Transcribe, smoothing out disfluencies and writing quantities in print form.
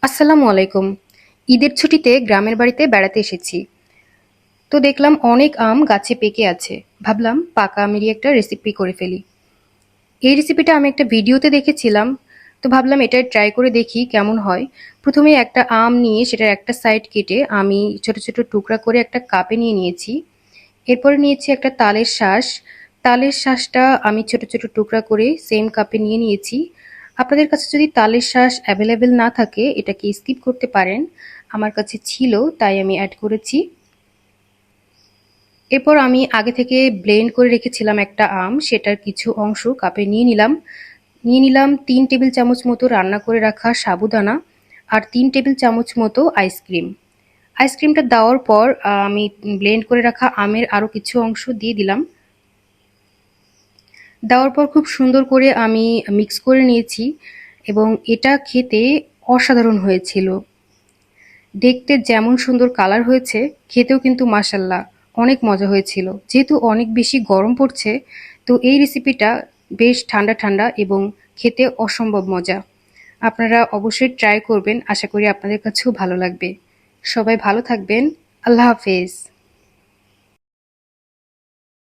আসসালামু আলাইকুম। ঈদের ছুটিতে গ্রামের বাড়িতে বেড়াতে এসেছি। তো দেখলাম অনেক আম গাছে পেকে আছে। ভাবলাম পাকা আমেরই একটা রেসিপি করে ফেলি। এই রেসিপিটা আমি একটা ভিডিওতে দেখেছিলাম। তো ভাবলাম এটা ট্রাই করে দেখি কেমন হয়। প্রথমে একটা আম নিয়ে সেটার একটা সাইড কেটে আমি ছোট ছোট টুকরা করে একটা কাপে নিয়ে নিয়েছি। এরপরে নিয়েছি একটা তালের শাঁস। তালের শাঁসটা আমি ছোট ছোট টুকরা করে সেম কাপে নিয়ে নিয়েছি। আপনাদের কাছে যদি তালের শাঁস অ্যাভেলেবেল না থাকে এটাকে স্কিপ করতে পারেন। আমার কাছে ছিল তাই আমি অ্যাড করেছি। এরপর আমি আগে থেকে ব্লেন্ড করে রেখেছিলাম একটা আম, সেটার কিছু অংশ কাপে নিয়ে নিলাম 3 টেবিল চামচ মতো রান্না করে রাখা সাবুদানা আর 3 টেবিল চামচ মতো আইসক্রিম। আইসক্রিমটা দেওয়ার পর আমি ব্লেন্ড করে রাখা আমের আরও কিছু অংশ দিয়ে দিলাম। দেওয়ার পর খুব সুন্দর করে আমি মিক্স করে নিয়েছি এবং এটা খেতে অসাধারণ হয়েছিল। দেখতে যেমন সুন্দর কালার হয়েছে, খেতেও কিন্তু মাশাল্লাহ অনেক মজা হয়েছিল। যেহেতু অনেক বেশি গরম পড়ছে, তো এই রেসিপিটা বেশ ঠান্ডা ঠান্ডা এবং খেতে অসম্ভব মজা। আপনারা অবশ্যই ট্রাই করবেন, আশা করি আপনাদের কাছেও ভালো লাগবে। সবাই ভালো থাকবেন। আল্লাহ হাফেজ।